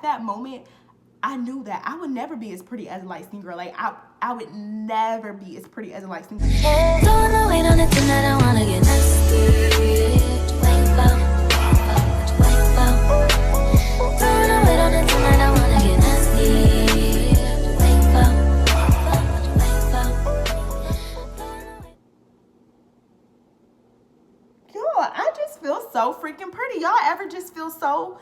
at that moment, I knew that I would never be as pretty as a light-skinned girl. Like, I would never be as pretty as a light-skinned girl. Don't wait on it tonight, I wanna get nasty. Don't wait on it tonight, I wanna get nasty. I just feel so freaking pretty. Y'all ever just feel so...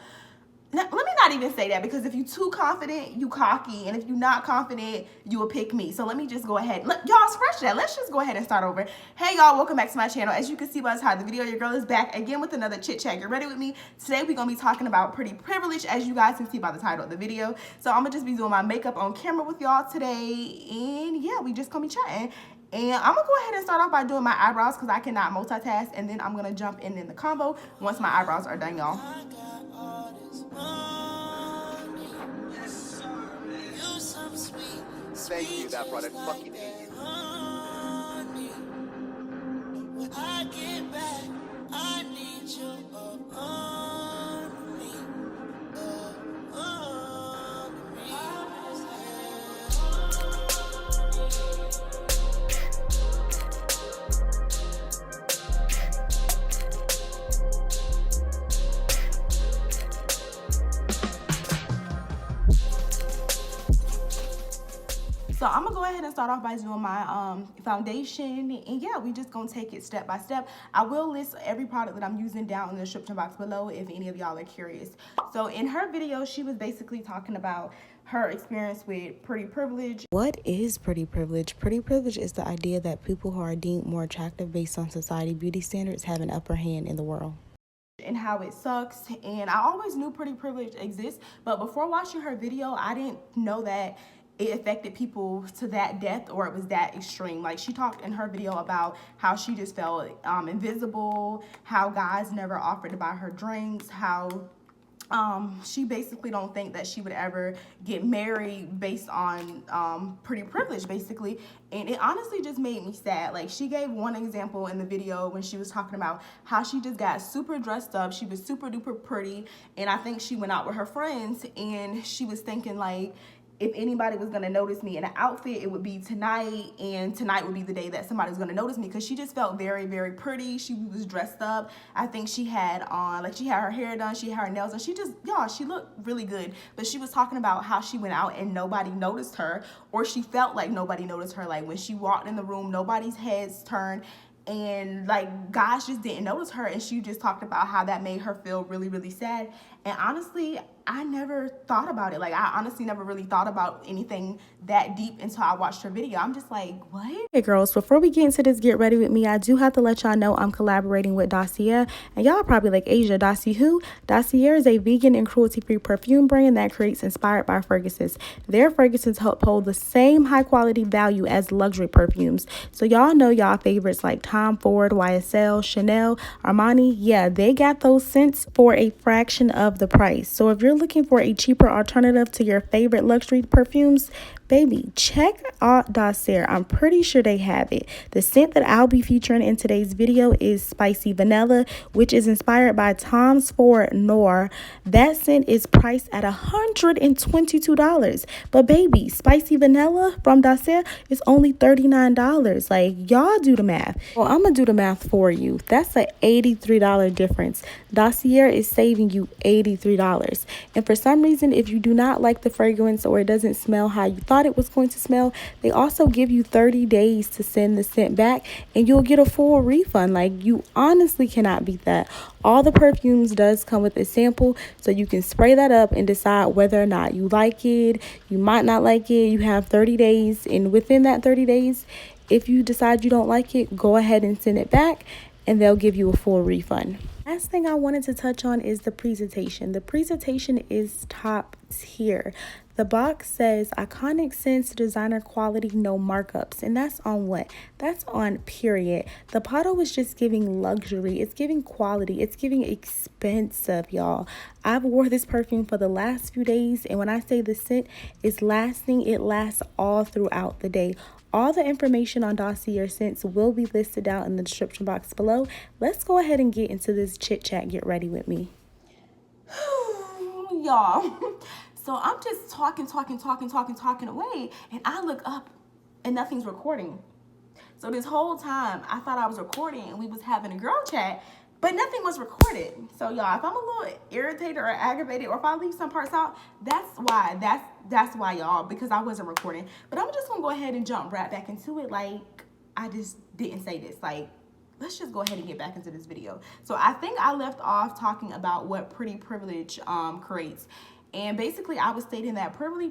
Now, let me not even say that, because if you're too confident, you cocky, and if you're not confident, you will pick me. So let me just go ahead. Y'all, scratch that. Let's just go ahead and start over. Hey, y'all, welcome back to my channel. As you can see by the title of the video, your girl is back again with another chit chat. Get ready with me. Today, we're going to be talking about pretty privilege, as you guys can see by the title of the video. So I'm going to just be doing my makeup on camera with y'all today, and yeah, we just going to be chatting. And I'm going to go ahead and start off by doing my eyebrows, because I cannot multitask, and then I'm going to jump in the combo once my eyebrows are done, y'all. Thank you, that product fucking hate you. When I get back, I need you on me. So I'm gonna go ahead and start off by doing my foundation, and yeah, we just gonna take it step by step. I will list every product that I'm using down in the description box below if any of y'all are curious. So in her video, she was basically talking about her experience with pretty privilege. What is pretty privilege? Pretty privilege is the idea that people who are deemed more attractive based on society beauty standards have an upper hand in the world. And how it sucks. And I always knew pretty privilege exists, but before watching her video, I didn't know that it affected people to that depth, or it was that extreme. Like, she talked in her video about how she just felt invisible, how guys never offered to buy her drinks, how she basically don't think that she would ever get married based on pretty privilege, basically. And it honestly just made me sad. Like, she gave one example in the video when she was talking about how she just got super dressed up. She was super duper pretty, and I think she went out with her friends, and she was thinking, like, if anybody was going to notice me in an outfit, it would be tonight, and tonight would be the day that somebody was going to notice me, because she just felt very, very pretty. She was dressed up. I think she had on, like, she had her hair done, she had her nails done. She just, y'all, she looked really good. But she was talking about how she went out and nobody noticed her, or she felt like nobody noticed her. Like, when she walked in the room, nobody's heads turned, and like, guys just didn't notice her. And she just talked about how that made her feel really, really sad. And honestly, I never thought about it. Like, I honestly never really thought about anything that deep until I watched her video. I'm just like, what? Hey girls, before we get into this, get ready with me. I do have to let y'all know I'm collaborating with Dossier. And y'all probably like, Asia, Dossier who? Dossier is a vegan and cruelty-free perfume brand that creates inspired by fragrances. Their fragrances help hold the same high quality value as luxury perfumes. So y'all know y'all favorites like Tom Ford, YSL, Chanel, Armani. Yeah, they got those scents for a fraction of the price. So if you're looking for a cheaper alternative to your favorite luxury perfumes, baby, check out Dossier. I'm pretty sure they have it. The scent that I'll be featuring in today's video is Spicy Vanilla, which is inspired by Tom Ford Noir. That scent is priced at $122. But baby, Spicy Vanilla from Dossier is only $39. Like, y'all do the math. Well, I'm gonna do the math for you. That's an $83 difference. Dossier is saving you $83. And for some reason, if you do not like the fragrance or it doesn't smell how you thought it was going to smell, they also give you 30 days to send the scent back, and you'll get a full refund. Like, you honestly cannot beat that. All the perfumes does come with a sample, so you can spray that up and decide whether or not you like it. You might not like it. You have 30 days, and within that 30 days, if you decide you don't like it, go ahead and send it back, and they'll give you a full refund. Last thing I wanted to touch on is the presentation. The presentation is top tier. The box says iconic scents, designer quality, no markups. And that's on what? That's on period. The bottle is just giving luxury. It's giving quality. It's giving expensive, y'all. I've wore this perfume for the last few days. And when I say the scent is lasting, it lasts all throughout the day. All the information on Dossier scents will be listed down in the description box below. Let's go ahead and get into this chit chat. Get ready with me. Y'all. So I'm just talking away, and I look up and nothing's recording. So this whole time I thought I was recording and we was having a girl chat, but nothing was recorded. So y'all, if I'm a little irritated or aggravated, or if I leave some parts out, that's why. That's why, y'all, because I wasn't recording. But I'm just gonna go ahead and jump right back into it. Like, I just didn't say this. Like, let's just go ahead and get back into this video. So I think I left off talking about what pretty privilege creates. And basically, I was stating that pretty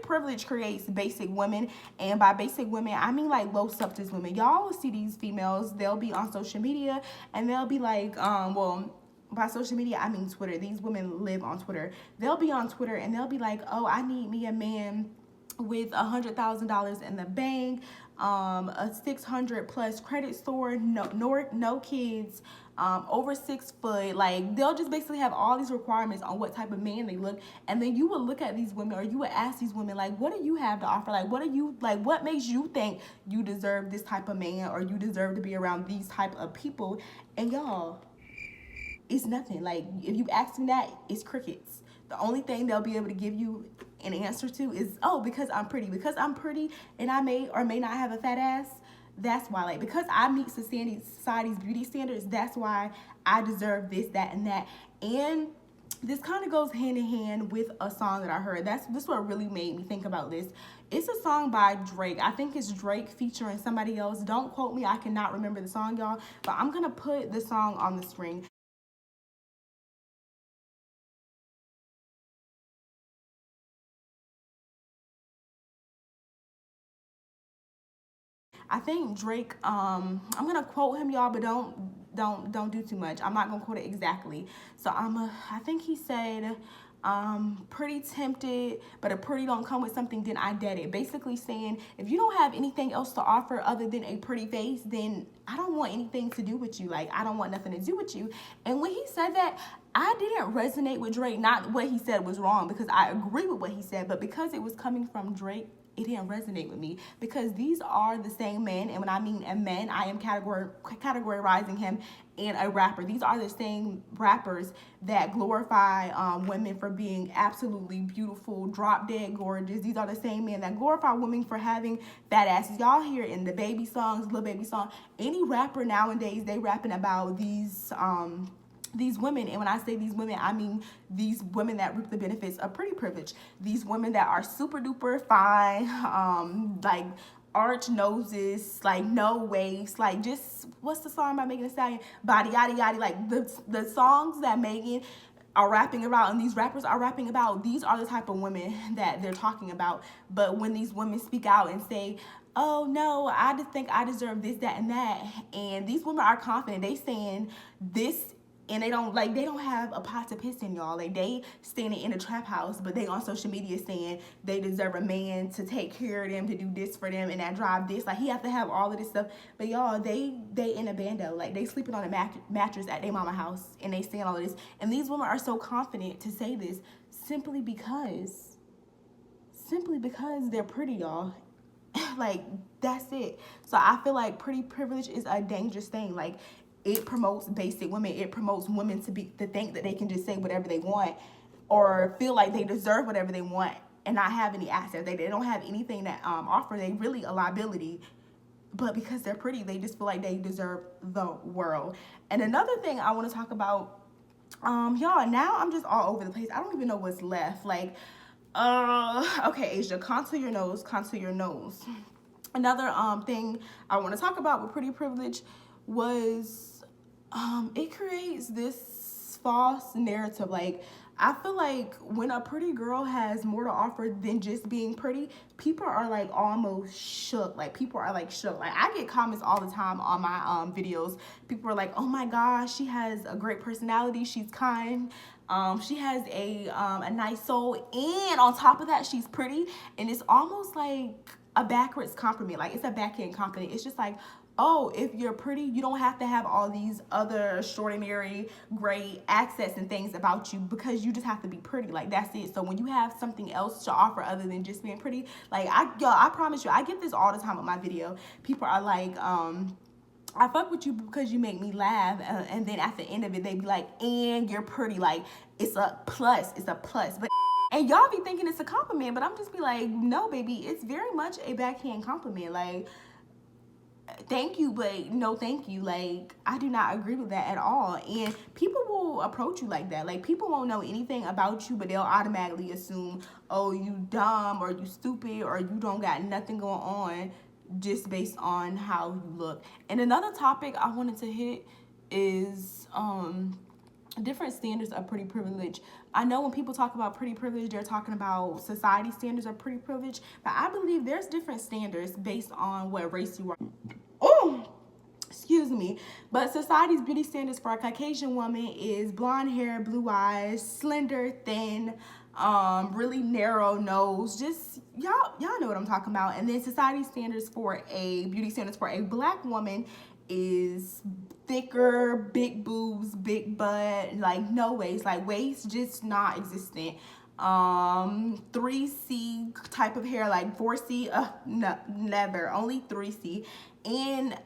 privilege creates basic women. And by basic women, I mean like low substance women. Y'all will see these females, they'll be on social media and they'll be like, well, by social media, I mean Twitter. These women live on Twitter. They'll be on Twitter and they'll be like, oh, I need me a man with $100,000 in the bank, a 600 plus credit score, no kids, over 6 foot. Like, they'll just basically have all these requirements on what type of man they look. And then you would look at these women, or you would ask these women, like, what do you have to offer? Like, what makes you think you deserve this type of man, or you deserve to be around these type of people? And y'all, it's nothing. Like, if you ask me that, it's crickets. The only thing they'll be able to give you an answer to is, oh, because I'm pretty. Because I'm pretty and I may or may not have a fat ass, that's why. Like, because I meet society's beauty standards, that's why I deserve this, that, and that. And this kind of goes hand in hand with a song that I heard. This what really made me think about this. It's a song by Drake. I think it's Drake featuring somebody else. Don't quote me. I cannot remember the song, y'all. But I'm going to put the song on the screen. I think Drake, I'm gonna quote him, y'all, but don't do too much. I'm not gonna quote it exactly. So I think he said, pretty tempted, but a pretty don't come with something, then I dead it. Basically saying, if you don't have anything else to offer other than a pretty face, then I don't want anything to do with you. Like, I don't want nothing to do with you. And when he said that, I didn't resonate with Drake. Not what he said was wrong, because I agree with what he said, but because it was coming from Drake, it didn't resonate with me, because these are the same men. And when I mean a man, I am categorizing him and a rapper. These are the same rappers that glorify women for being absolutely beautiful, drop dead gorgeous.Ese are the same men that glorify women for having fat asses. Y'all hear in the baby songs, Lil Baby song, any rapper nowadays, they rapping about these women. And when I say these women, I mean these women that reap the benefits of pretty privilege. These women that are super duper fine, like arch noses, like no waist, like just, what's the song by Megan Thee Stallion? Body yaddy yaddy. Like the songs that Megan are rapping about and these rappers are rapping about, these are the type of women that they're talking about. But when these women speak out and say, oh no, I just think I deserve this, that, and that, and these women are confident, they saying this, and they don't have a pot to piss in, y'all. Like, they standing in a trap house, but they on social media saying they deserve a man to take care of them, to do this for them, and that drive this. Like, he have to have all of this stuff. But y'all, they in a bando. Like, they sleeping on a mattress at their mama house, and they saying all of this. And these women are so confident to say this simply because they're pretty, y'all. Like, that's it. So I feel like pretty privilege is a dangerous thing. Like, it promotes basic women. It promotes women to think that they can just say whatever they want, or feel like they deserve whatever they want, and not have any assets. They don't have anything that offer. They really a liability. But because they're pretty, they just feel like they deserve the world. And another thing I want to talk about, y'all, now I'm just all over the place. I don't even know what's left. Like, okay, Asia, contour your nose, contour your nose. Another thing I want to talk about with pretty privilege was it creates this false narrative. Like, I feel like when a pretty girl has more to offer than just being pretty, people are like almost shook. Like, people are like shook. Like, I get comments all the time on my videos. People are like, oh my gosh, she has a great personality, she's kind, she has a nice soul, and on top of that, she's pretty. And it's almost like a backwards compliment. Like, it's a backhand compliment. It's just like, oh, if you're pretty, you don't have to have all these other extraordinary, great accents and things about you, because you just have to be pretty. Like, that's it. So when you have something else to offer other than just being pretty, like, I promise you, I get this all the time with my video. People are like, I fuck with you because you make me laugh, and then at the end of it, they be like, and you're pretty. Like, it's a plus. It's a plus. But and y'all be thinking it's a compliment, but I'm just be like, no, baby, it's very much a backhand compliment. Like, thank you, but no thank you. Like, I do not agree with that at all. And people will approach you like that. Like, people won't know anything about you, but they'll automatically assume, oh, you dumb or you stupid or you don't got nothing going on, just based on how you look. And another topic I wanted to hit is different standards of pretty privilege. I know when people talk about pretty privilege, they're talking about society standards of pretty privilege, but I believe there's different standards based on what race you are. Oh, excuse me. But society's beauty standards for a Caucasian woman is blonde hair, blue eyes, slender, thin, really narrow nose. Just y'all know what I'm talking about. And then society standards for a beauty standards for a black woman is thicker, big boobs, big butt, like no waist, like waist just not existent. 3C type of hair, like 4C, no, never, only 3C. And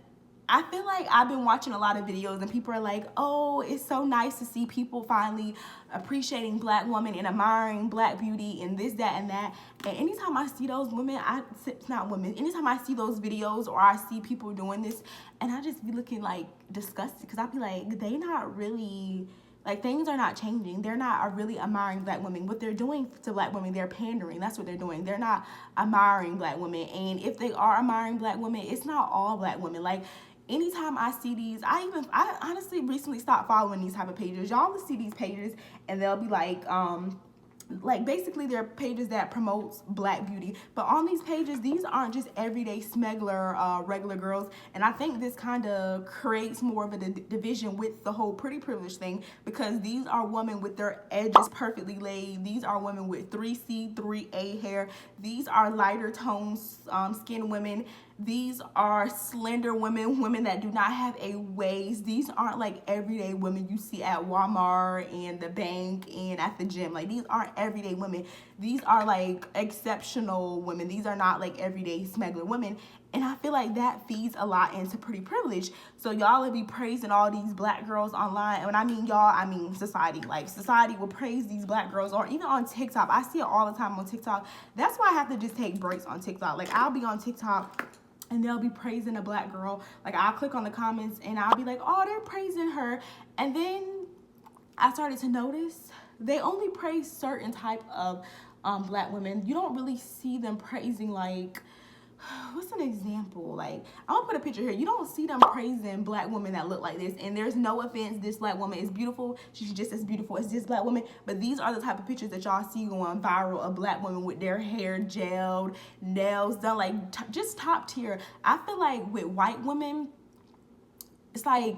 I feel like I've been watching a lot of videos and people are like, oh, it's so nice to see people finally appreciating black women and admiring black beauty and this, that, and that. And anytime I see those women, anytime I see those videos or I see people doing this, and I just be looking like disgusted because I be like, they not really, like, things are not changing. They're not really admiring black women. What they're doing to black women, they're pandering. That's what they're doing. They're not admiring black women. And if they are admiring black women, it's not all black women. Like, anytime I see these, I honestly recently stopped following these type of pages. Y'all will see these pages and they'll be like basically they're pages that promotes black beauty, but on these pages, these aren't just everyday smuggler regular girls. And I think this kind of creates more of a division with the whole pretty privilege thing, because these are women with their edges perfectly laid. These are women with 3C 3A hair. These are lighter tones skin women. These are slender women that do not have a waist. These aren't like everyday women you see at Walmart and the bank and at the gym. Like, these aren't everyday women. These are like exceptional women. These are not like everyday smuggler women. And I feel like that feeds a lot into pretty privilege. So y'all will be praising all these black girls online. And when I mean y'all, I mean society. Like, society will praise these black girls, or even on TikTok. I see it all the time on TikTok. That's why I have to just take breaks on TikTok. Like, I'll be on TikTok and they'll be praising a black girl. Like, I'll click on the comments and I'll be like, oh, they're praising her. And then I started to notice they only praise certain type of black women. You don't really see them praising, like, what's an example? Like, I'm gonna put a picture here. You don't see them praising black women that look like this. And there's no offense, this black woman is beautiful. She's just as beautiful as this black woman. But these are the type of pictures that y'all see going viral of black women with their hair gelled, nails done, like just top tier. I feel like with white women, it's like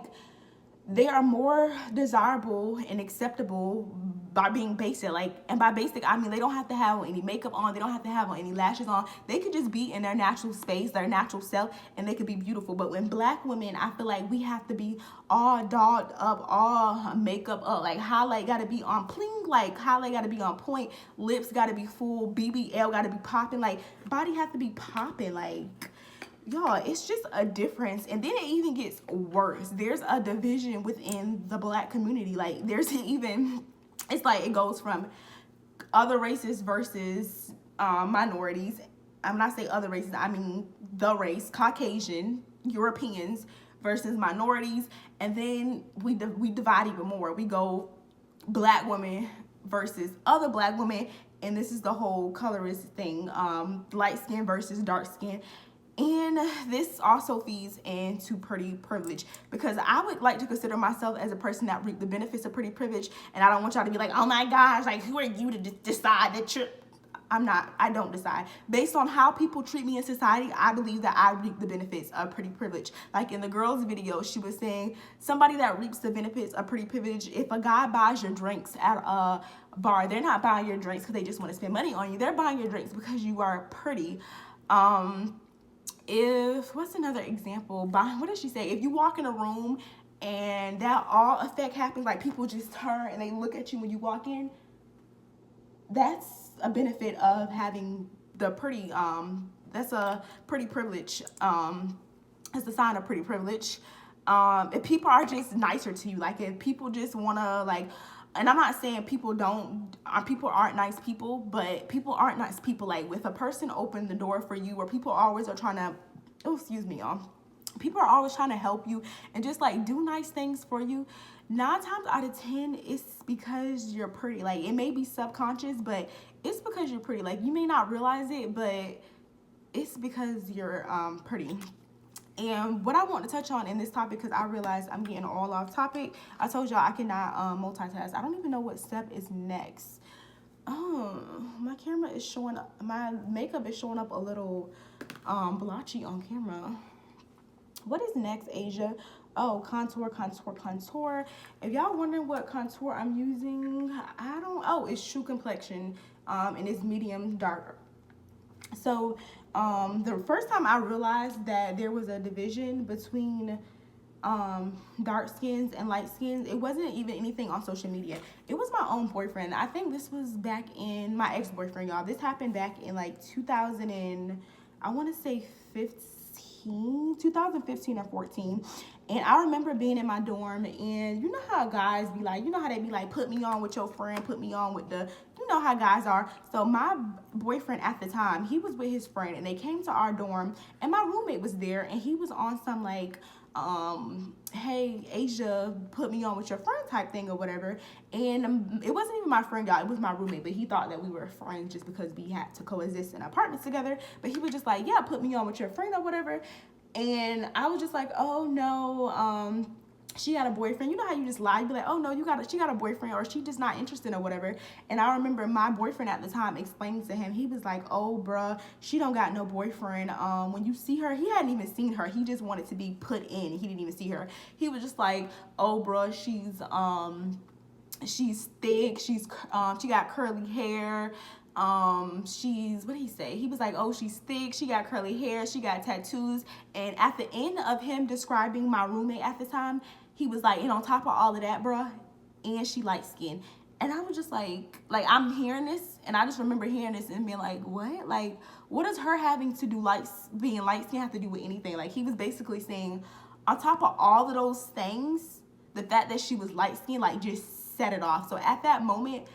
they are more desirable and acceptable by being basic. Like, and by basic, I mean they don't have to have any makeup on, they don't have to have any lashes on. They could just be in their natural space, their natural self, and they could be beautiful. But when black women, I feel like we have to be all dolled up, all makeup up. Like, highlight gotta be on pling, like highlight gotta be on point, lips gotta be full, BBL gotta be popping, like body have to be popping, like. Y'all, it's just a difference. And then it even gets worse. There's a division within the black community. Like, there's even, it's like it goes from other races versus minorities. When I say other races, I mean the race, Caucasian, Europeans versus minorities. And then we divide even more. We go black women versus other black women. And this is the whole colorist thing, light skin versus dark skin. And this also feeds into pretty privilege, because I would like to consider myself as a person that reaped the benefits of pretty privilege. And I don't want y'all to be like, oh my gosh, like, who are you to decide that you're... I don't decide. Based on how people treat me in society, I believe that I reap the benefits of pretty privilege. Like in the girl's video, she was saying somebody that reaps the benefits of pretty privilege, if a guy buys your drinks at a bar, they're not buying your drinks because they just want to spend money on you. They're buying your drinks because you are pretty. What's another example? What did she say? If you walk in a room and that all effect happens, like people just turn and they look at you when you walk in, that's a benefit of having the pretty, that's a pretty privilege it's a sign of pretty privilege. If people are just nicer to you, like if people just wanna like, and I'm not saying people aren't nice people, but people aren't nice people. Like if a person opened the door for you, or people always are trying to, oh excuse me y'all, people are always trying to help you and just like do nice things for you, 9 times out of 10 it's because you're pretty. Like it may be subconscious, but it's because you're pretty. Like you may not realize it, but it's because you're pretty. And what I want to touch on in this topic, because I realized I'm getting all off topic. I told y'all I cannot multitask. I don't even know what step is next. Oh, my camera is showing up. My makeup is showing up a little blotchy on camera. What is next, Asia? Oh, contour. If y'all wondering what contour I'm using, it's True Complexion, and it's medium dark. So the first time I realized that there was a division between dark skins and light skins, it wasn't even anything on social media. It was my own boyfriend. I think this was back in my ex-boyfriend, y'all. This happened back in like 2015 or 14. And I remember being in my dorm, and you know how guys be like, you know how they be like, put me on with your friend, put me on with the, you know how guys are. So my boyfriend at the time, he was with his friend, and they came to our dorm, and my roommate was there, and he was on some like, hey, Asia, put me on with your friend type thing or whatever. And it wasn't even my friend, y'all. It was my roommate, but he thought that we were friends just because we had to coexist in apartments together. But he was just like, yeah, put me on with your friend or whatever. And I was just like, oh no, she had a boyfriend. You know how you just lie, you be like, oh no, she got a boyfriend, or she just not interested or whatever. And I remember my boyfriend at the time explaining to him, he was like, oh bruh, she don't got no boyfriend. When you see her, he hadn't even seen her, he just wanted to be put in, he didn't even see her. He was just like, oh bruh, she's thick, she got curly hair, what did he say? He was like, oh, she's thick, she got curly hair, she got tattoos. And at the end of him describing my roommate at the time, he was like, and on top of all of that, bruh, and she light skinned. And I was just like I'm hearing this, and I just remember hearing this and being like, what? Like, what does her having to do, being light skinned have to do with anything? Like, he was basically saying, on top of all of those things, the fact that she was light skinned, like, just set it off. So at that moment,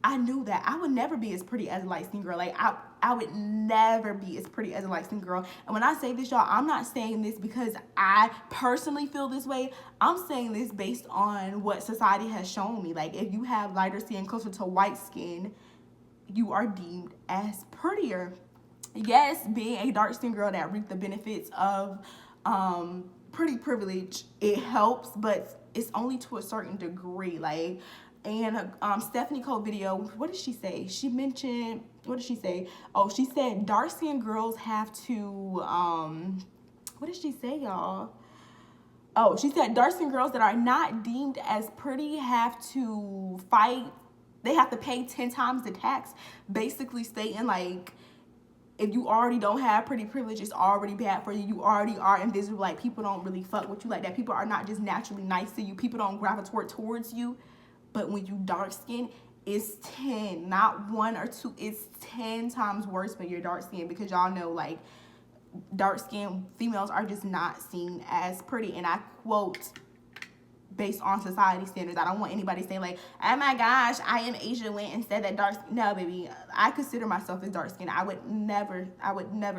I knew that I would never be as pretty as a light-skinned girl. Like, I would never be as pretty as a light-skinned girl. And when I say this, y'all, I'm not saying this because I personally feel this way. I'm saying this based on what society has shown me. Like, if you have lighter skin closer to white skin, you are deemed as prettier. Yes, being a dark-skinned girl that reaped the benefits of pretty privilege, it helps, but it's only to a certain degree. Like, and Stephanie Cole video, what did she say? She mentioned, what did she say? Oh, she said dark-skinned girls have to, what did she say, y'all? Oh, she said dark-skinned girls that are not deemed as pretty have to fight. They have to pay 10 times the tax, basically stating like, if you already don't have pretty privilege, it's already bad for you. You already are invisible. Like, people don't really fuck with you like that. People are not just naturally nice to you. People don't gravitate towards you. But when you dark skin, it's 10, not 1 or 2. It's 10 times worse when you're dark skin, because y'all know, like, dark skin females are just not seen as pretty. And I quote, based on society standards. I don't want anybody saying like, oh my gosh, I am Asia went and said that dark skin. No, baby, I consider myself as dark skin. I would never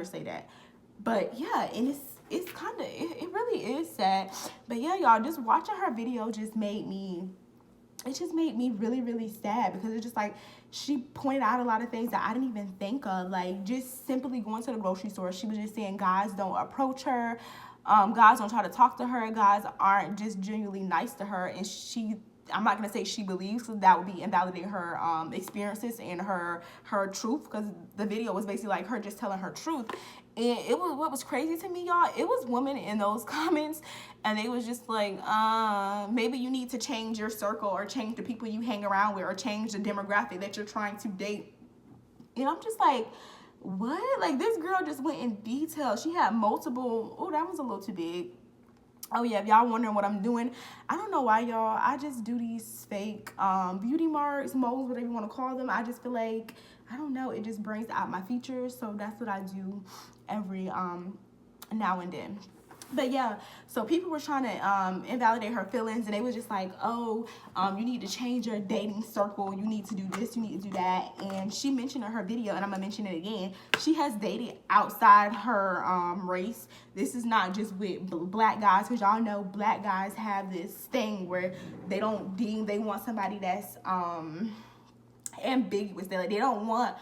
say that. But yeah, and it's kind of, it really is sad. But yeah, y'all, just watching her video just made me really, really sad, because it's just like, she pointed out a lot of things that I didn't even think of. Like, just simply going to the grocery store, she was just saying guys don't approach her, guys don't try to talk to her, guys aren't just genuinely nice to her. And I'm not gonna say she believes, because that would be invalidating her experiences and her truth, because the video was basically like her just telling her truth. And it was, what was crazy to me, y'all, it was women in those comments, and they was just like, maybe you need to change your circle, or change the people you hang around with, or change the demographic that you're trying to date. And I'm just like, what? Like, this girl just went in detail. She had multiple, oh, that was a little too big. Oh yeah, if y'all wondering what I'm doing, I don't know why, y'all. I just do these fake beauty marks, moles, whatever you want to call them. I just feel like, I don't know, it just brings out my features. So that's what I do every now and then. But yeah, so people were trying to invalidate her feelings, and they was just like, oh, you need to change your dating circle, you need to do this, you need to do that. And she mentioned in her video, and I'm gonna mention it again, she has dated outside her race. This is not just with black guys, because y'all know black guys have this thing where they don't deem, they want somebody that's ambiguous. They don't want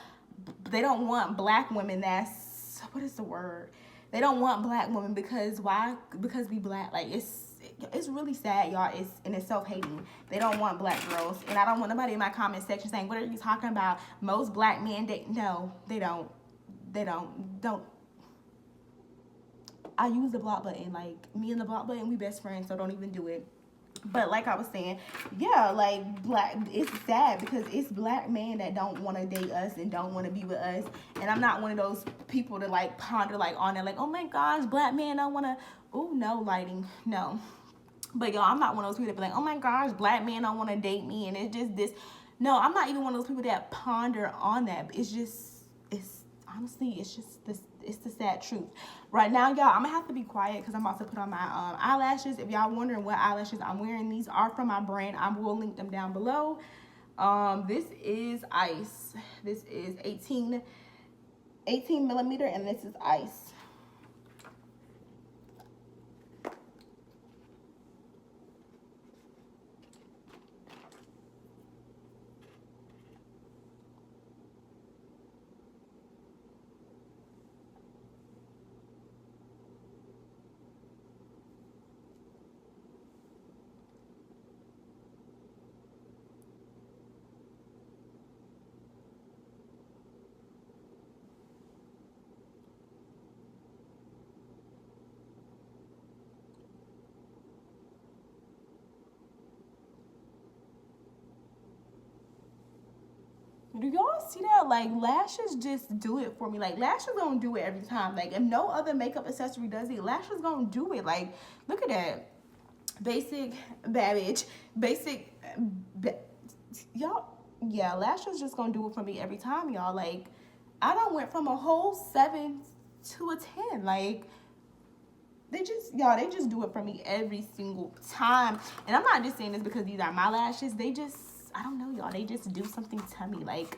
black women that's, what is the word, they don't want black women because why? Because we black. Like it's really sad, y'all. It's self-hating. They don't want black girls, and I don't want nobody in my comment section saying, what are you talking about? Most black men date. No, they don't. Don't. I use the block button. Like, me and the block button, we best friends, so don't even do it. But like I was saying, yeah, like it's sad because it's black men that don't want to date us and don't want to be with us. And I'm not one of those people to like ponder like on it, like, oh my gosh, black men don't want to, oh no, lighting, no. But y'all, I'm not one of those people that be like, oh my gosh, black men don't want to date me, and it's just this. No, I'm not even one of those people that ponder on that. It's just, honestly, it's just this. It's the sad truth. Right now, y'all, I'm gonna have to be quiet because I'm about to put on my eyelashes. If y'all wondering what eyelashes I'm wearing, these are from my brand. I will link them down below. This is Ice. This is 18 millimeter, and this is Ice. Do y'all see that? Like, lashes just do it for me. Like, lashes gonna do it every time. Like, if no other makeup accessory does it, lashes gonna do it. Like, look at that. Basic, bad bitch. Basic, y'all, yeah, lashes just gonna do it for me every time, y'all. Like, I done went from a whole 7 to a 10. Like, they just do it for me every single time. And I'm not just saying this because these are my lashes. They just, I don't know, y'all. They just do something to me. Like,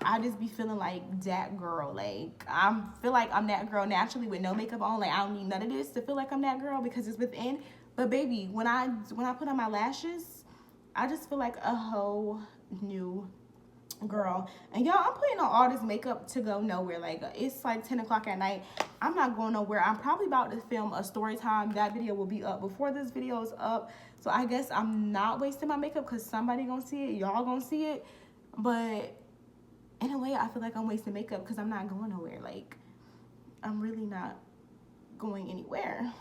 I just be feeling like that girl. Like, I feel like I'm that girl naturally with no makeup on. Like, I don't need none of this to feel like I'm that girl because it's within. But baby, when I put on my lashes, I just feel like a whole new girl. And y'all, I'm putting on all this makeup to go nowhere. Like, it's like 10 o'clock at night. I'm not going nowhere. I'm probably about to film a story time. That video will be up before this video is up. So I guess I'm not wasting my makeup because somebody gonna see it. Y'all gonna see it. But in a way, I feel like I'm wasting makeup because I'm not going nowhere. Like, I'm really not going anywhere.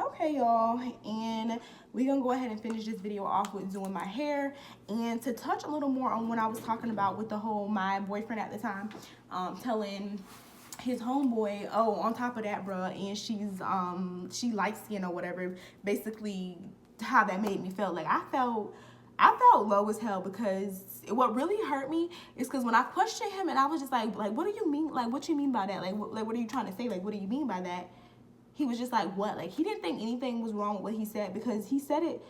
Okay, y'all, and we're gonna go ahead and finish this video off with doing my hair. And to touch a little more on what I was talking about with the whole, my boyfriend at the time telling his homeboy, oh, on top of that, bruh, and she light skin or whatever, basically how that made me feel. Like, I felt low as hell because what really hurt me is because when I questioned him and I was just like, what do you mean? Like, what you mean by that? Like, what are you trying to say? Like, what do you mean by that? He was just like, what? Like, he didn't think anything was wrong with what he said because he said it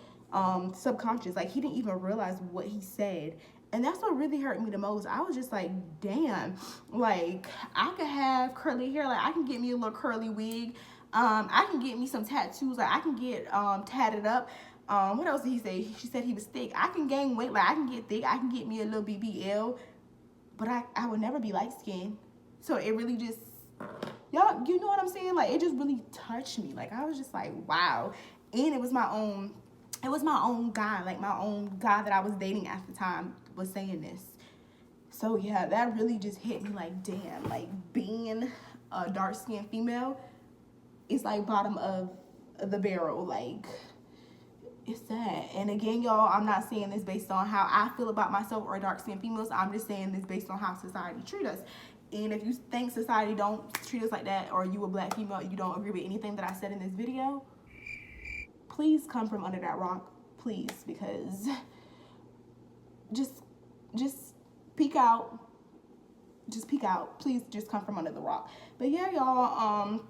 subconscious. Like, he didn't even realize what he said. And that's what really hurt me the most. I was just like, damn. Like, I could have curly hair. Like, I can get me a little curly wig. I can get me some tattoos. Like, I can get tatted up. What else did he say? She said he was thick. I can gain weight. Like, I can get thick. I can get me a little BBL. But I would never be light-skinned. So it really just... Y'all, you know what I'm saying? Like, it just really touched me. Like, I was just like, wow. And it was my own guy. Like, my own guy that I was dating at the time was saying this. So, yeah, that really just hit me like, damn. Like, being a dark-skinned female is like bottom of the barrel. Like, it's sad. And again, y'all, I'm not saying this based on how I feel about myself or dark-skinned females. I'm just saying this based on how society treats us. And if you think society don't treat us like that, or you a black female, you don't agree with anything that I said in this video, please come from under that rock, please, because just peek out. Just peek out. Please just come from under the rock. But yeah, y'all,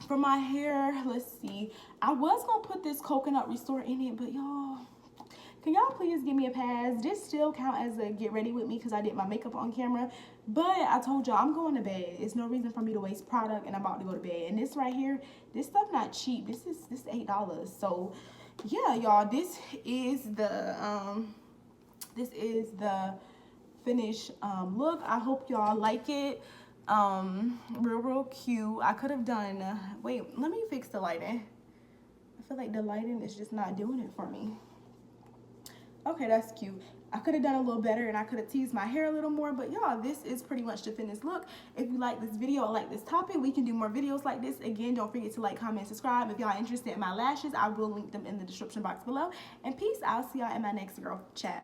For my hair, let's see. I was gonna put this coconut restore in it, but y'all, can y'all please give me a pass? This still count as a get ready with me because I did my makeup on camera. But I told y'all I'm going to bed. It's no reason for me to waste product, and I'm about to go to bed. And this right here, this stuff not cheap. This is $8. So yeah, y'all, this is the finished look. I hope y'all like it. Real cute. I could have done wait, let me fix the lighting. I feel like the lighting is just not doing it for me. Okay, that's cute. I could have done a little better, and I could have teased my hair a little more, but y'all, this is pretty much the finished look. If you like this video or like this topic, we can do more videos like this. Again, don't forget to like, comment, subscribe. If y'all interested in my lashes, I will link them in the description box below. And peace. I'll see y'all in my next girl chat.